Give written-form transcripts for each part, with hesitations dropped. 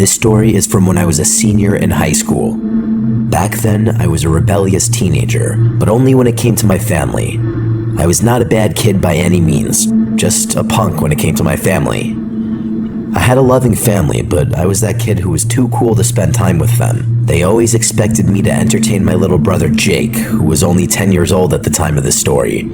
This story is from when I was a senior in high school. Back then, I was a rebellious teenager, but only when it came to my family. I was not a bad kid by any means, just a punk when it came to my family. I had a loving family, but I was that kid who was too cool to spend time with them. They always expected me to entertain my little brother Jake, who was only 10 years old at the time of this story.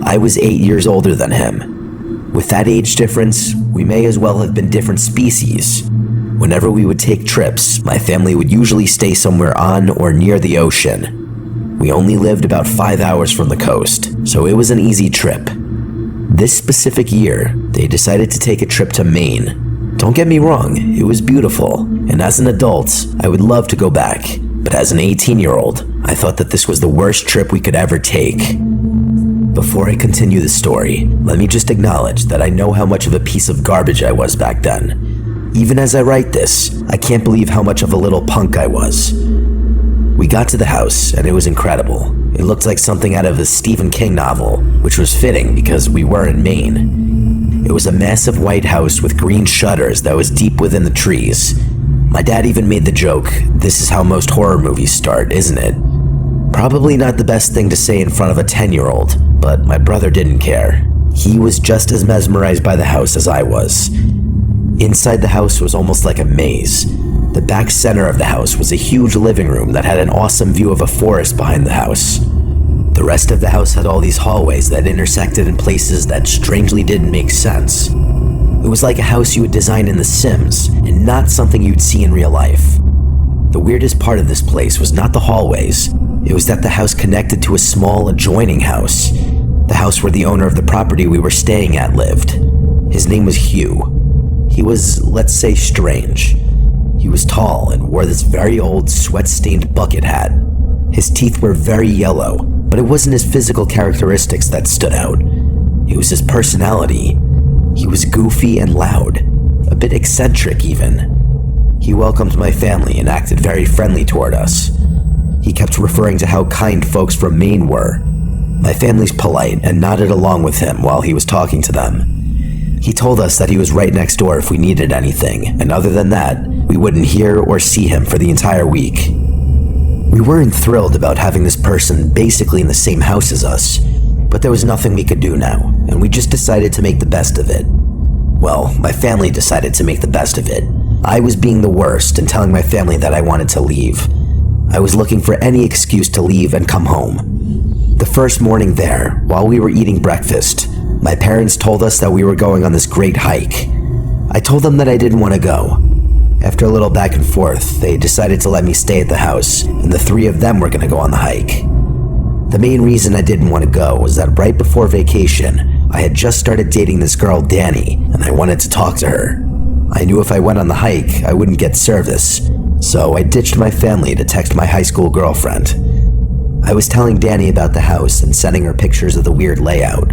I was 8 years older than him. With that age difference, we may as well have been different species. Whenever we would take trips, my family would usually stay somewhere on or near the ocean. We only lived about 5 hours from the coast, so it was an easy trip. This specific year, they decided to take a trip to Maine. Don't get me wrong, it was beautiful, and as an adult, I would love to go back. But as an 18-year-old, I thought that this was the worst trip we could ever take. Before I continue the story, let me just acknowledge that I know how much of a piece of garbage I was back then. Even as I write this, I can't believe how much of a little punk I was. We got to the house, and it was incredible. It looked like something out of a Stephen King novel, which was fitting because we were in Maine. It was a massive white house with green shutters that was deep within the trees. My dad even made the joke, "This is how most horror movies start, isn't it?" Probably not the best thing to say in front of a 10-year-old, but my brother didn't care. He was just as mesmerized by the house as I was. Inside the house was almost like a maze. The back center of the house was a huge living room that had an awesome view of a forest behind the house. The rest of the house had all these hallways that intersected in places that strangely didn't make sense. It was like a house you would design in The Sims, and not something you'd see in real life. The weirdest part of this place was not the hallways. It was that the house connected to a small adjoining house. The house where the owner of the property we were staying at lived. His name was Hugh. He was, let's say, strange. He was tall and wore this very old, sweat-stained bucket hat. His teeth were very yellow, but it wasn't his physical characteristics that stood out. It was his personality. He was goofy and loud, a bit eccentric even. He welcomed my family and acted very friendly toward us. He kept referring to how kind folks from Maine were. My family's polite and nodded along with him while he was talking to them. He told us that he was right next door if we needed anything, and other than that, we wouldn't hear or see him for the entire week. We weren't thrilled about having this person basically in the same house as us, but there was nothing we could do now, and we just decided to make the best of it. Well, my family decided to make the best of it. I was being the worst and telling my family that I wanted to leave. I was looking for any excuse to leave and come home. The first morning there, while we were eating breakfast, my parents told us that we were going on this great hike. I told them that I didn't want to go. After a little back and forth, they decided to let me stay at the house, and the three of them were going to go on the hike. The main reason I didn't want to go was that right before vacation, I had just started dating this girl, Danny, and I wanted to talk to her. I knew if I went on the hike, I wouldn't get service, so I ditched my family to text my high school girlfriend. I was telling Danny about the house and sending her pictures of the weird layout.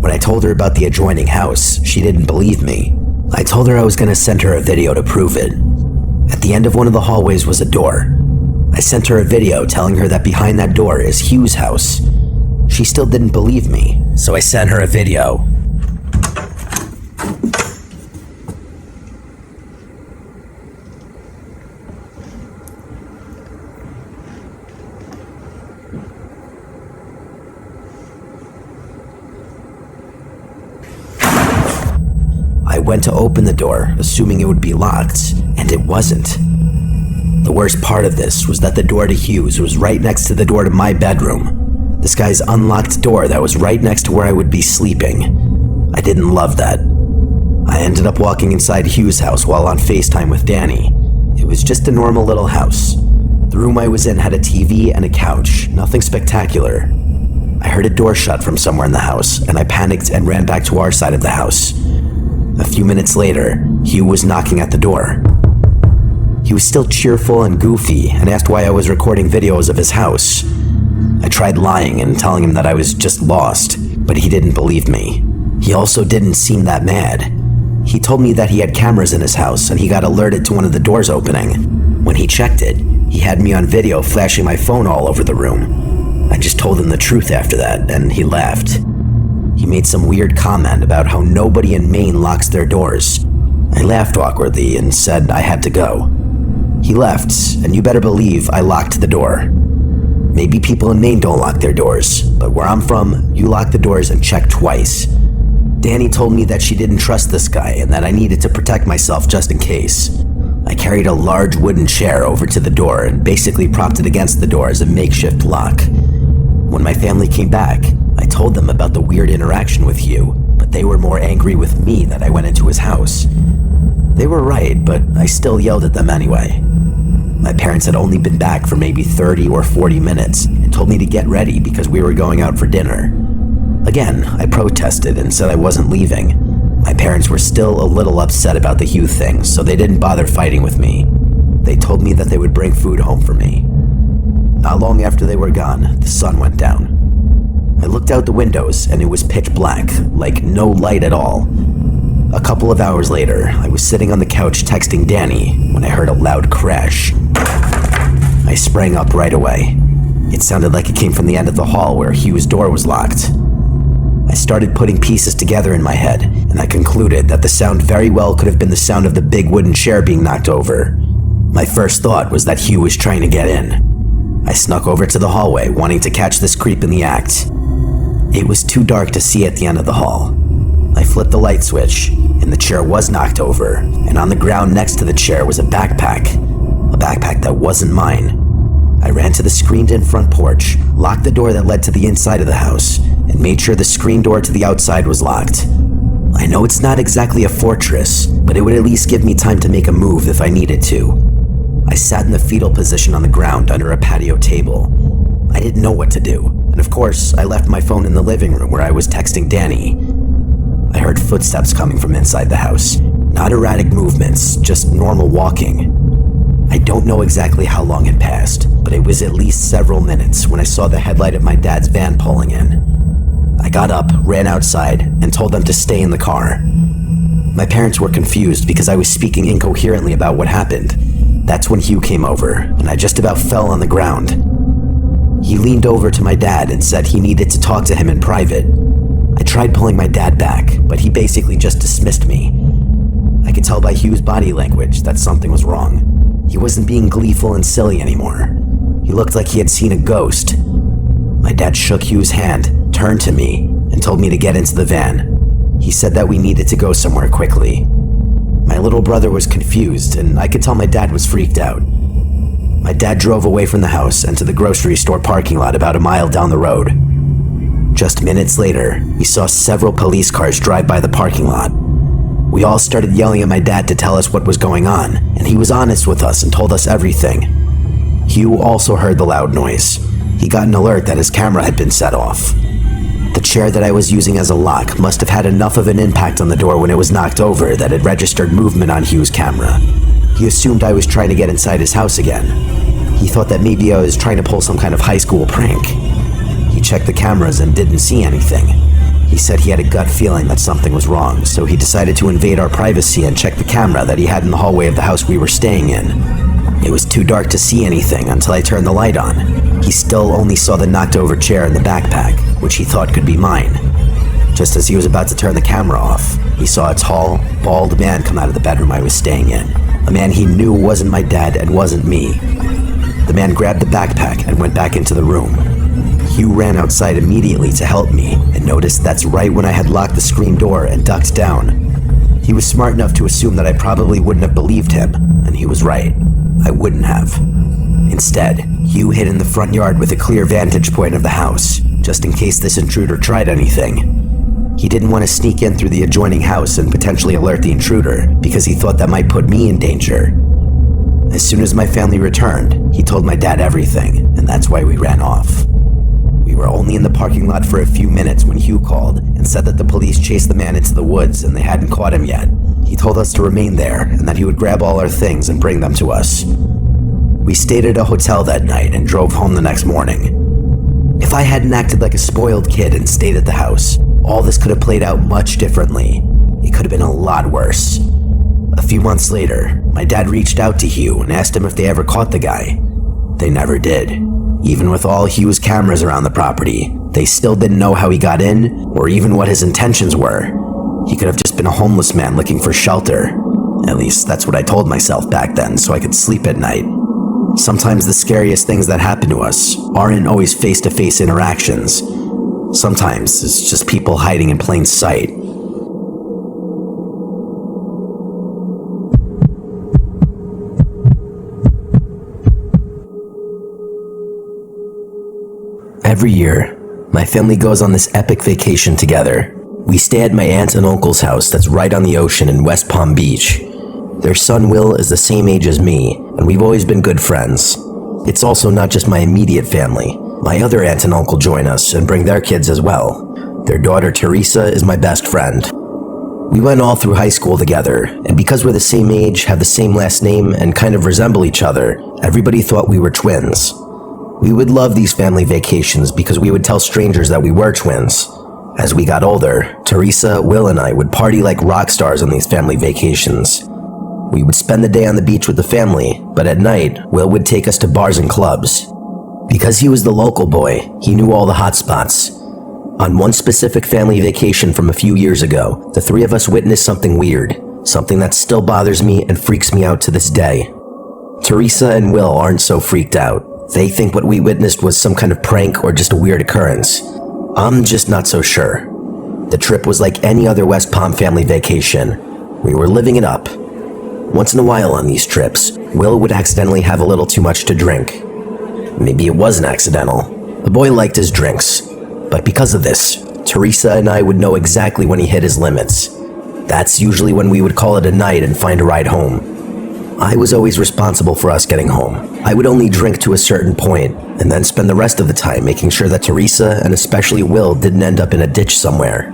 When I told her about the adjoining house, she didn't believe me. I told her I was going to send her a video to prove it. At the end of one of the hallways was a door. I sent her a video telling her that behind that door is Hugh's house. She still didn't believe me, so I sent her a video. I went to open the door, assuming it would be locked, and it wasn't. The worst part of this was that the door to Hugh's was right next to the door to my bedroom. This guy's unlocked door that was right next to where I would be sleeping. I didn't love that. I ended up walking inside Hugh's house while on FaceTime with Danny. It was just a normal little house. The room I was in had a TV and a couch, nothing spectacular. I heard a door shut from somewhere in the house, and I panicked and ran back to our side of the house. A few minutes later, Hugh was knocking at the door. He was still cheerful and goofy and asked why I was recording videos of his house. I tried lying and telling him that I was just lost, but he didn't believe me. He also didn't seem that mad. He told me that he had cameras in his house and he got alerted to one of the doors opening. When he checked it, he had me on video flashing my phone all over the room. I just told him the truth after that, and he laughed. He made some weird comment about how nobody in Maine locks their doors. I laughed awkwardly and said I had to go. He left, and you better believe I locked the door. Maybe people in Maine don't lock their doors, but where I'm from, you lock the doors and check twice. Danny told me that she didn't trust this guy and that I needed to protect myself just in case. I carried a large wooden chair over to the door and basically propped it against the door as a makeshift lock. When my family came back, I told them about the weird interaction with Hugh, but they were more angry with me that I went into his house. They were right, but I still yelled at them anyway. My parents had only been back for maybe 30 or 40 minutes and told me to get ready because we were going out for dinner. Again, I protested and said I wasn't leaving. My parents were still a little upset about the Hugh thing, so they didn't bother fighting with me. They told me that they would bring food home for me. Not long after they were gone, the sun went down. I looked out the windows and it was pitch black, like no light at all. A couple of hours later, I was sitting on the couch texting Danny when I heard a loud crash. I sprang up right away. It sounded like it came from the end of the hall where Hugh's door was locked. I started putting pieces together in my head, and I concluded that the sound very well could have been the sound of the big wooden chair being knocked over. My first thought was that Hugh was trying to get in. I snuck over to the hallway, wanting to catch this creep in the act. It was too dark to see at the end of the hall. I flipped the light switch, and the chair was knocked over, and on the ground next to the chair was a backpack that wasn't mine. I ran to the screened-in front porch, locked the door that led to the inside of the house, and made sure the screen door to the outside was locked. I know it's not exactly a fortress, but it would at least give me time to make a move if I needed to. I sat in the fetal position on the ground under a patio table. I didn't know what to do, and of course, I left my phone in the living room where I was texting Danny. I heard footsteps coming from inside the house. Not erratic movements, just normal walking. I don't know exactly how long had passed, but it was at least several minutes when I saw the headlight of my dad's van pulling in. I got up, ran outside, and told them to stay in the car. My parents were confused because I was speaking incoherently about what happened. That's when Hugh came over, and I just about fell on the ground. He leaned over to my dad and said he needed to talk to him in private. I tried pulling my dad back, but he basically just dismissed me. I could tell by Hugh's body language that something was wrong. He wasn't being gleeful and silly anymore. He looked like he had seen a ghost. My dad shook Hugh's hand, turned to me, and told me to get into the van. He said that we needed to go somewhere quickly. My little brother was confused, and I could tell my dad was freaked out. My dad drove away from the house and to the grocery store parking lot about a mile down the road. Just minutes later, we saw several police cars drive by the parking lot. We all started yelling at my dad to tell us what was going on, and he was honest with us and told us everything. Hugh also heard the loud noise. He got an alert that his camera had been set off. The chair that I was using as a lock must have had enough of an impact on the door when it was knocked over that it registered movement on Hugh's camera. He assumed I was trying to get inside his house again. He thought that maybe I was trying to pull some kind of high school prank. He checked the cameras and didn't see anything. He said he had a gut feeling that something was wrong, so he decided to invade our privacy and check the camera that he had in the hallway of the house we were staying in. It was too dark to see anything until I turned the light on. He still only saw the knocked over chair and the backpack, which he thought could be mine. Just as he was about to turn the camera off, he saw a tall, bald man come out of the bedroom I was staying in. A man he knew wasn't my dad and wasn't me. The man grabbed the backpack and went back into the room. Hugh ran outside immediately to help me and noticed that's right when I had locked the screen door and ducked down. He was smart enough to assume that I probably wouldn't have believed him, and he was right. I wouldn't have. Instead, Hugh hid in the front yard with a clear vantage point of the house, just in case this intruder tried anything. He didn't want to sneak in through the adjoining house and potentially alert the intruder, because he thought that might put me in danger. As soon as my family returned, he told my dad everything, and that's why we ran off. We were only in the parking lot for a few minutes when Hugh called and said that the police chased the man into the woods and they hadn't caught him yet. He told us to remain there and that he would grab all our things and bring them to us. We stayed at a hotel that night and drove home the next morning. If I hadn't acted like a spoiled kid and stayed at the house, all this could have played out much differently. It could have been a lot worse. A few months later, my dad reached out to Hugh and asked him if they ever caught the guy. They never did. Even with all Hugh's cameras around the property, they still didn't know how he got in or even what his intentions were. He could have just been a homeless man looking for shelter. At least that's what I told myself back then so I could sleep at night. Sometimes the scariest things that happen to us aren't always face-to-face interactions. Sometimes it's just people hiding in plain sight. Every year, my family goes on this epic vacation together. We stay at my aunt and uncle's house that's right on the ocean in West Palm Beach. Their son Will is the same age as me, and we've always been good friends. It's also not just my immediate family. My other aunt and uncle join us and bring their kids as well. Their daughter Teresa is my best friend. We went all through high school together, and because we're the same age, have the same last name, and kind of resemble each other, everybody thought we were twins. We would love these family vacations because we would tell strangers that we were twins. As we got older, Teresa, Will, and I would party like rock stars on these family vacations. We would spend the day on the beach with the family, but at night, Will would take us to bars and clubs. Because he was the local boy, he knew all the hot spots. On one specific family vacation from a few years ago, the three of us witnessed something weird, something that still bothers me and freaks me out to this day. Teresa and Will aren't so freaked out. They think what we witnessed was some kind of prank or just a weird occurrence. I'm just not so sure. The trip was like any other West Palm family vacation. We were living it up. Once in a while on these trips, Will would accidentally have a little too much to drink. Maybe it wasn't accidental. The boy liked his drinks. But because of this, Teresa and I would know exactly when he hit his limits. That's usually when we would call it a night and find a ride home. I was always responsible for us getting home. I would only drink to a certain point, and then spend the rest of the time making sure that Teresa, and especially Will, didn't end up in a ditch somewhere.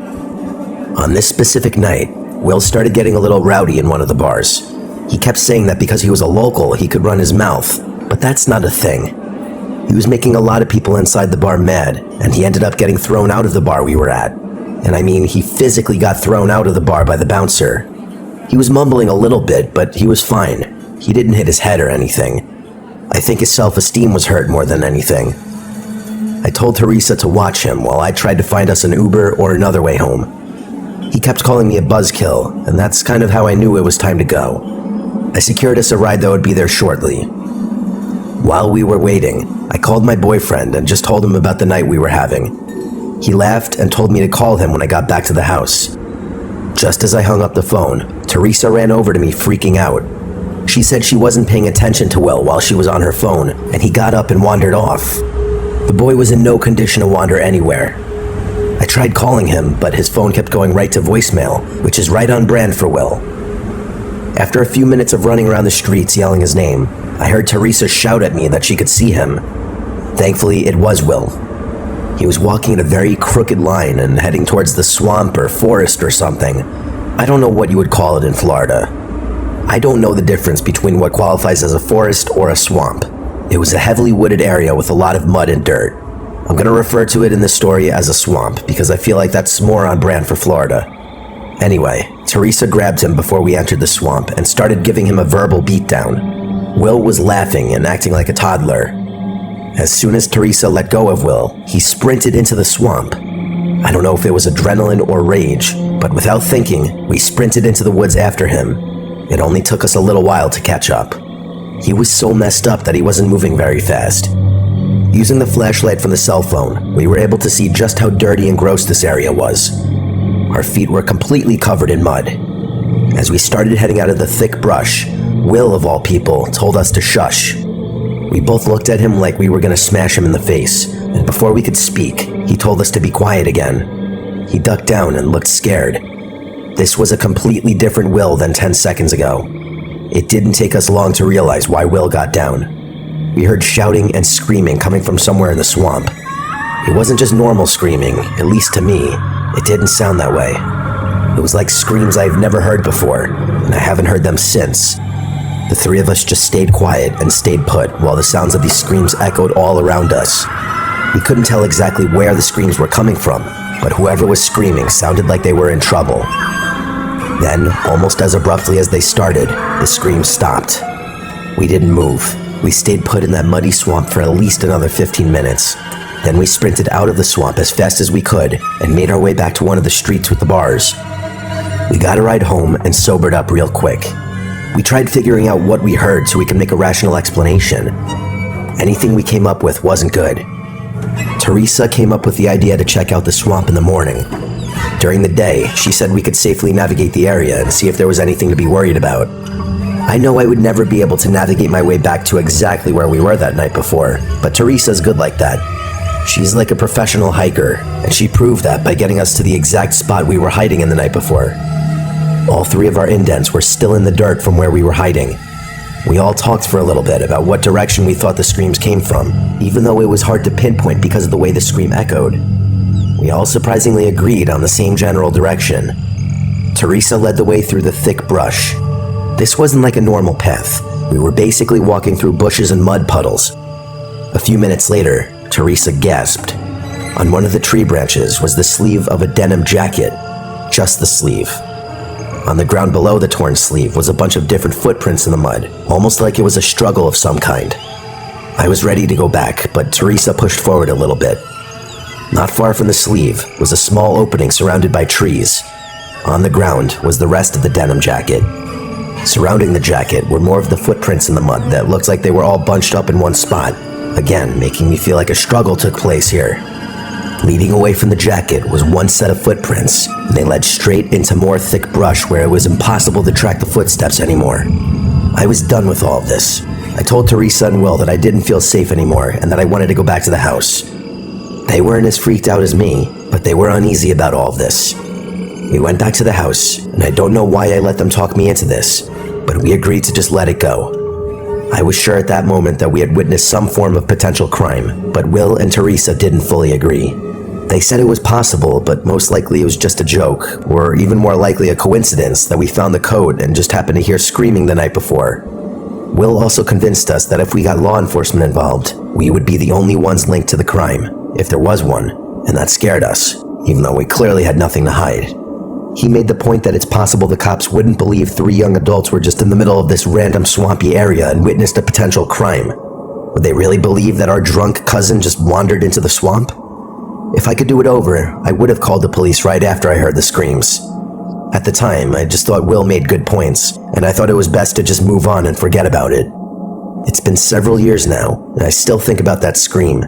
On this specific night, Will started getting a little rowdy in one of the bars. He kept saying that because he was a local, he could run his mouth, but that's not a thing. He was making a lot of people inside the bar mad, and he ended up getting thrown out of the bar we were at. And I mean, he physically got thrown out of the bar by the bouncer. He was mumbling a little bit, but he was fine. He didn't hit his head or anything. I think his self-esteem was hurt more than anything. I told Teresa to watch him while I tried to find us an Uber or another way home. He kept calling me a buzzkill, and that's kind of how I knew it was time to go. I secured us a ride that would be there shortly. While we were waiting, I called my boyfriend and just told him about the night we were having. He laughed and told me to call him when I got back to the house. Just as I hung up the phone, Teresa ran over to me freaking out. She said she wasn't paying attention to Will while she was on her phone, and he got up and wandered off. The boy was in no condition to wander anywhere. I tried calling him, but his phone kept going right to voicemail, which is right on brand for Will. After a few minutes of running around the streets yelling his name, I heard Teresa shout at me that she could see him. Thankfully, it was Will. He was walking in a very crooked line and heading towards the swamp or forest or something. I don't know what you would call it in Florida. I don't know the difference between what qualifies as a forest or a swamp. It was a heavily wooded area with a lot of mud and dirt. I'm going to refer to it in this story as a swamp because I feel like that's more on brand for Florida. Anyway, Teresa grabbed him before we entered the swamp and started giving him a verbal beatdown. Will was laughing and acting like a toddler. As soon as Teresa let go of Will, he sprinted into the swamp. I don't know if it was adrenaline or rage, but without thinking, we sprinted into the woods after him. It only took us a little while to catch up. He was so messed up that he wasn't moving very fast. Using the flashlight from the cell phone, we were able to see just how dirty and gross this area was. Our feet were completely covered in mud. As we started heading out of the thick brush, Will, of all people, told us to shush. We both looked at him like we were going to smash him in the face, and before we could speak, he told us to be quiet again. He ducked down and looked scared. This was a completely different Will than 10 seconds ago. It didn't take us long to realize why Will got down. We heard shouting and screaming coming from somewhere in the swamp. It wasn't just normal screaming, at least to me. It didn't sound that way. It was like screams I've never heard before, and I haven't heard them since. The three of us just stayed quiet and stayed put while the sounds of these screams echoed all around us. We couldn't tell exactly where the screams were coming from, but whoever was screaming sounded like they were in trouble. Then, almost as abruptly as they started, the screams stopped. We didn't move. We stayed put in that muddy swamp for at least another 15 minutes. Then we sprinted out of the swamp as fast as we could and made our way back to one of the streets with the bars. We got a ride home and sobered up real quick. We tried figuring out what we heard so we could make a rational explanation. Anything we came up with wasn't good. Teresa came up with the idea to check out the swamp in the morning. During the day, she said we could safely navigate the area and see if there was anything to be worried about. I know I would never be able to navigate my way back to exactly where we were that night before, but Teresa's good like that. She's like a professional hiker, and she proved that by getting us to the exact spot we were hiding in the night before. All 3 of our indents were still in the dirt from where we were hiding. We all talked for a little bit about what direction we thought the screams came from, even though it was hard to pinpoint because of the way the scream echoed. We all surprisingly agreed on the same general direction. Teresa led the way through the thick brush. This wasn't like a normal path. We were basically walking through bushes and mud puddles. A few minutes later, Teresa gasped. On one of the tree branches was the sleeve of a denim jacket. Just the sleeve. On the ground below the torn sleeve was a bunch of different footprints in the mud, almost like it was a struggle of some kind. I was ready to go back, but Teresa pushed forward a little bit. Not far from the sleeve was a small opening surrounded by trees. On the ground was the rest of the denim jacket. Surrounding the jacket were more of the footprints in the mud that looked like they were all bunched up in one spot, again making me feel like a struggle took place here. Leading away from the jacket was one set of footprints, and they led straight into more thick brush where it was impossible to track the footsteps anymore. I was done with all of this. I told Teresa and Will that I didn't feel safe anymore and that I wanted to go back to the house. They weren't as freaked out as me, but they were uneasy about all of this. We went back to the house, and I don't know why I let them talk me into this, but we agreed to just let it go. I was sure at that moment that we had witnessed some form of potential crime, but Will and Teresa didn't fully agree. They said it was possible, but most likely it was just a joke, or even more likely a coincidence that we found the code and just happened to hear screaming the night before. Will also convinced us that if we got law enforcement involved, we would be the only ones linked to the crime, if there was one, and that scared us, even though we clearly had nothing to hide. He made the point that it's possible the cops wouldn't believe 3 young adults were just in the middle of this random swampy area and witnessed a potential crime. Would they really believe that our drunk cousin just wandered into the swamp? If I could do it over, I would have called the police right after I heard the screams. At the time, I just thought Will made good points, and I thought it was best to just move on and forget about it. It's been several years now, and I still think about that scream.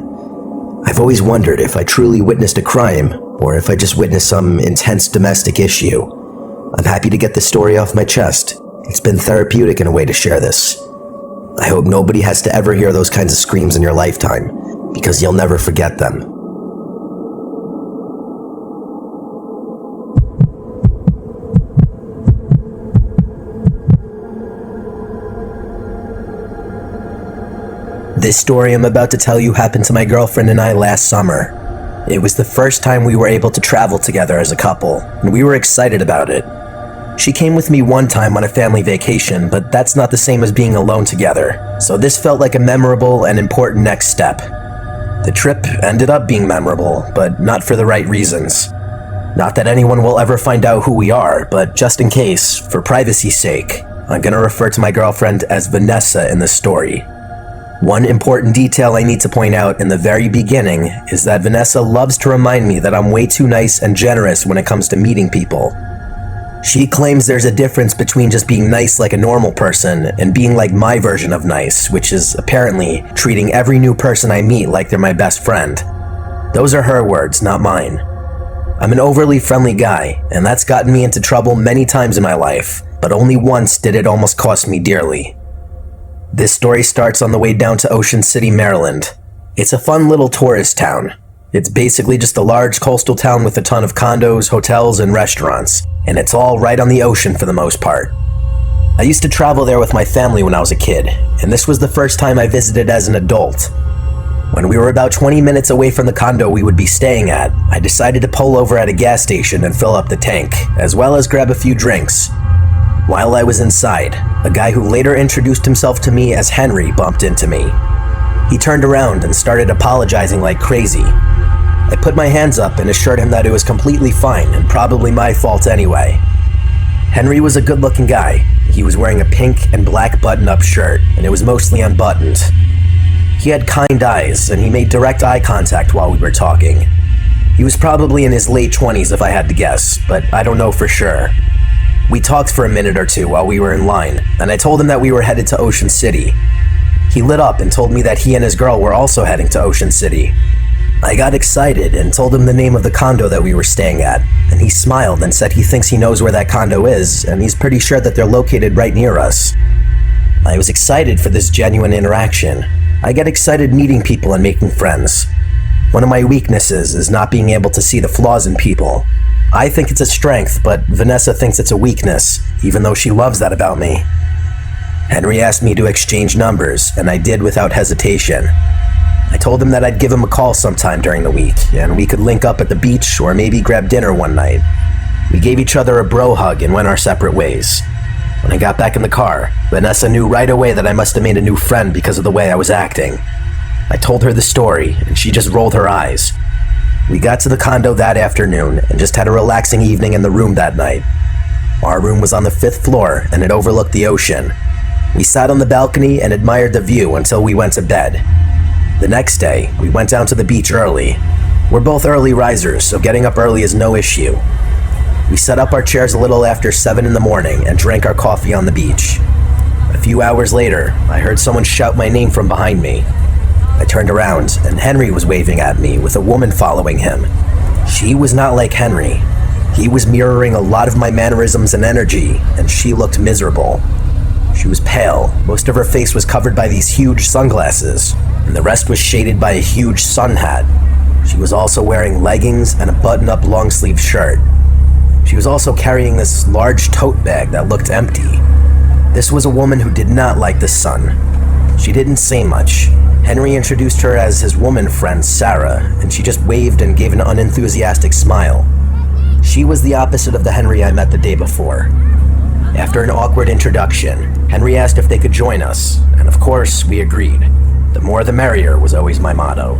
I've always wondered if I truly witnessed a crime, or if I just witnessed some intense domestic issue. I'm happy to get this story off my chest. It's been therapeutic in a way to share this. I hope nobody has to ever hear those kinds of screams in your lifetime, because you'll never forget them. This story I'm about to tell you happened to my girlfriend and I last summer. It was the first time we were able to travel together as a couple, and we were excited about it. She came with me one time on a family vacation, but that's not the same as being alone together, so this felt like a memorable and important next step. The trip ended up being memorable, but not for the right reasons. Not that anyone will ever find out who we are, but just in case, for privacy's sake, I'm gonna refer to my girlfriend as Vanessa in this story. One important detail I need to point out in the very beginning is that Vanessa loves to remind me that I'm way too nice and generous when it comes to meeting people. She claims there's a difference between just being nice like a normal person and being like my version of nice, which is apparently treating every new person I meet like they're my best friend. Those are her words, not mine. I'm an overly friendly guy, and that's gotten me into trouble many times in my life, but only once did it almost cost me dearly. This story starts on the way down to Ocean City, Maryland. It's a fun little tourist town. It's basically just a large coastal town with a ton of condos, hotels, and restaurants, and it's all right on the ocean for the most part. I used to travel there with my family when I was a kid, and this was the first time I visited as an adult. When we were about 20 minutes away from the condo we would be staying at, I decided to pull over at a gas station and fill up the tank, as well as grab a few drinks. While I was inside, a guy who later introduced himself to me as Henry bumped into me. He turned around and started apologizing like crazy. I put my hands up and assured him that it was completely fine and probably my fault anyway. Henry was a good-looking guy. He was wearing a pink and black button-up shirt, and it was mostly unbuttoned. He had kind eyes, and he made direct eye contact while we were talking. He was probably in his late 20s if I had to guess, but I don't know for sure. We We talked for a minute or two while we were in line, and I told him that we were headed to Ocean City. He lit up and told me that he and his girl were also heading to Ocean City. I got excited and told him the name of the condo that we were staying at, and he smiled and said he thinks he knows where that condo is, and he's pretty sure that they're located right near us. I was excited for this genuine interaction. I get excited meeting people and making friends. One of my weaknesses is not being able to see the flaws in people. I think it's a strength, but Vanessa thinks it's a weakness, even though she loves that about me. Henry asked me to exchange numbers, and I did without hesitation. I told him that I'd give him a call sometime during the week, and we could link up at the beach or maybe grab dinner one night. We gave each other a bro hug and went our separate ways. When I got back in the car, Vanessa knew right away that I must have made a new friend because of the way I was acting. I told her the story, and she just rolled her eyes. We got to the condo that afternoon and just had a relaxing evening in the room that night. Our room was on the 5th floor, and it overlooked the ocean. We sat on the balcony and admired the view until we went to bed. The next day, we went down to the beach early. We're both early risers, so getting up early is no issue. We set up our chairs a little after 7 in the morning and drank our coffee on the beach. A few hours later, I heard someone shout my name from behind me. I turned around, and Henry was waving at me with a woman following him. She was not like Henry. He was mirroring a lot of my mannerisms and energy, and she looked miserable. She was pale. Most of her face was covered by these huge sunglasses, and the rest was shaded by a huge sun hat. She was also wearing leggings and a button-up long-sleeve shirt. She was also carrying this large tote bag that looked empty. This was a woman who did not like the sun. She didn't say much. Henry introduced her as his woman friend, Sarah, and she just waved and gave an unenthusiastic smile. She was the opposite of the Henry I met the day before. After an awkward introduction, Henry asked if they could join us, and of course, we agreed. The more the merrier was always my motto.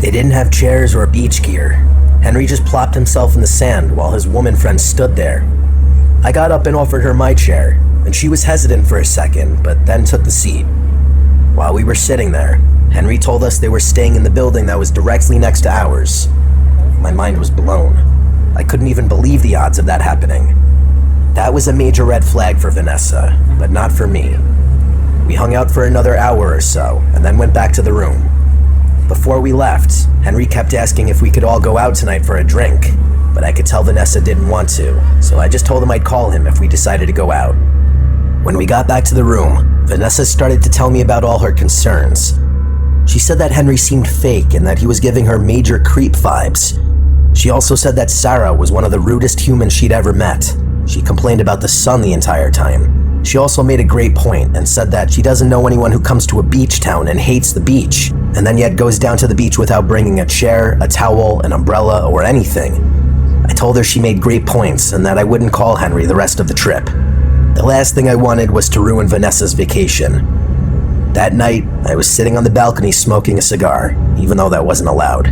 They didn't have chairs or beach gear. Henry just plopped himself in the sand while his woman friend stood there. I got up and offered her my chair, and she was hesitant for a second, but then took the seat. While we were sitting there, Henry told us they were staying in the building that was directly next to ours. My mind was blown. I couldn't even believe the odds of that happening. That was a major red flag for Vanessa, but not for me. We hung out for another hour or so, and then went back to the room. Before we left, Henry kept asking if we could all go out tonight for a drink, but I could tell Vanessa didn't want to, so I just told him I'd call him if we decided to go out. When we got back to the room, Vanessa started to tell me about all her concerns. She said that Henry seemed fake and that he was giving her major creep vibes. She also said that Sarah was one of the rudest humans she'd ever met. She complained about the sun the entire time. She also made a great point and said that she doesn't know anyone who comes to a beach town and hates the beach, and then yet goes down to the beach without bringing a chair, a towel, an umbrella, or anything. I told her she made great points and that I wouldn't call Henry the rest of the trip. The last thing I wanted was to ruin Vanessa's vacation. That night, I was sitting on the balcony smoking a cigar, even though that wasn't allowed.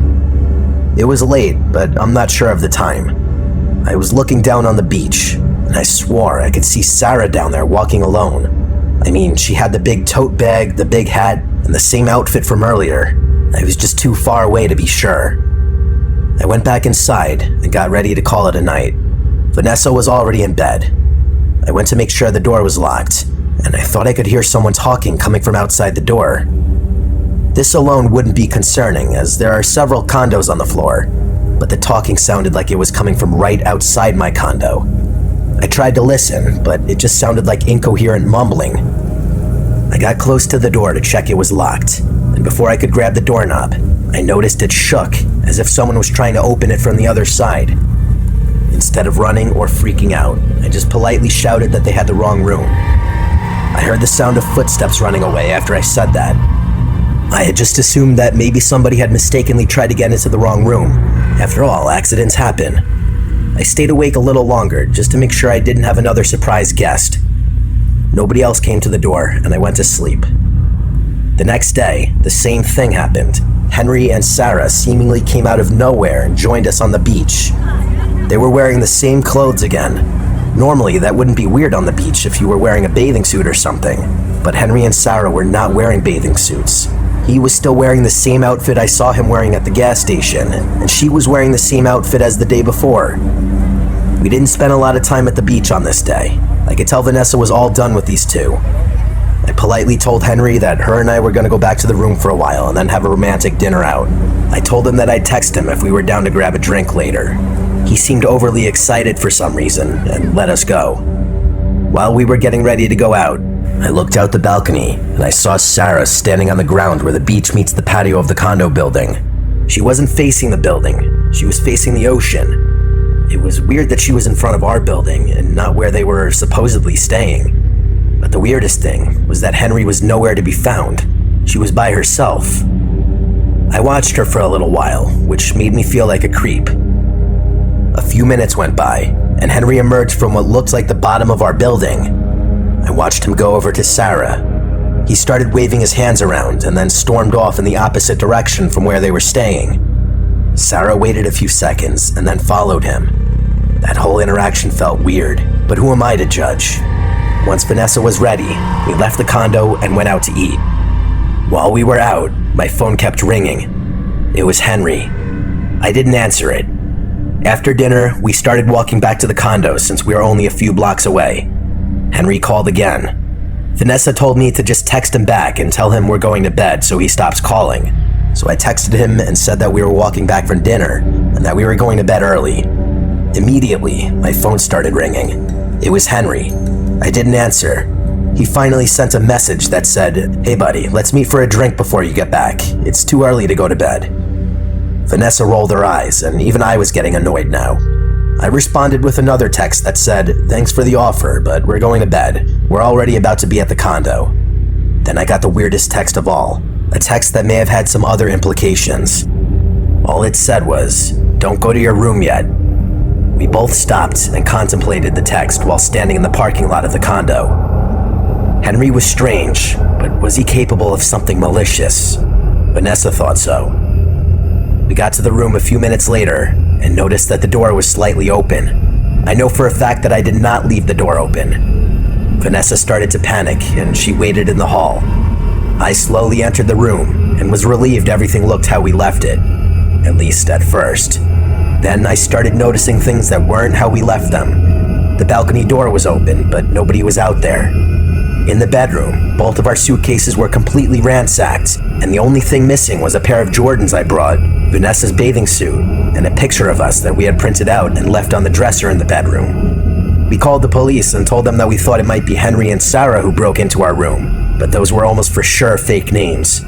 It was late, but I'm not sure of the time. I was looking down on the beach, and I swore I could see Sarah down there walking alone. I mean, she had the big tote bag, the big hat, and the same outfit from earlier. I was just too far away to be sure. I went back inside and got ready to call it a night. Vanessa was already in bed. I went to make sure the door was locked, and I thought I could hear someone talking coming from outside the door. This alone wouldn't be concerning, as there are several condos on the floor, but the talking sounded like it was coming from right outside my condo. I tried to listen, but it just sounded like incoherent mumbling. I got close to the door to check it was locked, and before I could grab the doorknob, I noticed it shook, as if someone was trying to open it from the other side. Instead of running or freaking out, I just politely shouted that they had the wrong room. I heard the sound of footsteps running away after I said that. I had just assumed that maybe somebody had mistakenly tried to get into the wrong room. After all, accidents happen. I stayed awake a little longer just to make sure I didn't have another surprise guest. Nobody else came to the door, and I went to sleep. The next day, the same thing happened. Henry and Sarah seemingly came out of nowhere and joined us on the beach. They were wearing the same clothes again. Normally, that wouldn't be weird on the beach if you were wearing a bathing suit or something, but Henry and Sarah were not wearing bathing suits. He was still wearing the same outfit I saw him wearing at the gas station, and she was wearing the same outfit as the day before. We didn't spend a lot of time at the beach on this day. I could tell Vanessa was all done with these two. I politely told Henry that her and I were going to go back to the room for a while and then have a romantic dinner out. I told him that I'd text him if we were down to grab a drink later. He seemed overly excited for some reason and let us go. While we were getting ready to go out, I looked out the balcony and I saw Sarah standing on the ground where the beach meets the patio of the condo building. She wasn't facing the building, she was facing the ocean. It was weird that she was in front of our building and not where they were supposedly staying. But the weirdest thing was that Henry was nowhere to be found. She was by herself. I watched her for a little while, which made me feel like a creep. A few minutes went by, and Henry emerged from what looked like the bottom of our building. I watched him go over to Sarah. He started waving his hands around and then stormed off in the opposite direction from where they were staying. Sarah waited a few seconds and then followed him. That whole interaction felt weird, but who am I to judge? Once Vanessa was ready, we left the condo and went out to eat. While we were out, my phone kept ringing. It was Henry. I didn't answer it. After dinner, we started walking back to the condo since we were only a few blocks away. Henry called again. Vanessa told me to just text him back and tell him we're going to bed so he stops calling. So I texted him and said that we were walking back from dinner and that we were going to bed early. Immediately, my phone started ringing. It was Henry. I didn't answer. He finally sent a message that said, "Hey buddy, let's meet for a drink before you get back. It's too early to go to bed." Vanessa rolled her eyes, and even I was getting annoyed now. I responded with another text that said, "Thanks for the offer, but we're going to bed. We're already about to be at the condo." Then I got the weirdest text of all, a text that may have had some other implications. All it said was, "Don't go to your room yet." We both stopped and contemplated the text while standing in the parking lot of the condo. Henry was strange, but was he capable of something malicious? Vanessa thought so. We got to the room a few minutes later and noticed that the door was slightly open. I know for a fact that I did not leave the door open. Vanessa started to panic and she waited in the hall. I slowly entered the room and was relieved everything looked how we left it, at least at first. Then I started noticing things that weren't how we left them. The balcony door was open, but nobody was out there. In the bedroom, both of our suitcases were completely ransacked, and the only thing missing was a pair of Jordans I brought, Vanessa's bathing suit, and a picture of us that we had printed out and left on the dresser in the bedroom. We called the police and told them that we thought it might be Henry and Sarah who broke into our room, but those were almost for sure fake names.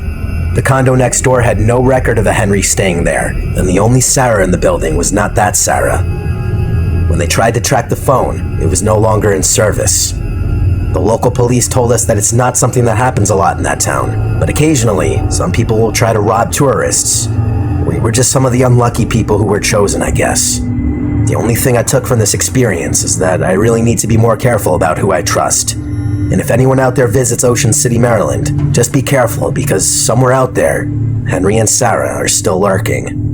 The condo next door had no record of a Henry staying there, and the only Sarah in the building was not that Sarah. When they tried to track the phone, it was no longer in service. The local police told us that it's not something that happens a lot in that town, but occasionally, some people will try to rob tourists. We were just some of the unlucky people who were chosen, I guess. The only thing I took from this experience is that I really need to be more careful about who I trust. And if anyone out there visits Ocean City, Maryland, just be careful because somewhere out there, Henry and Sarah are still lurking.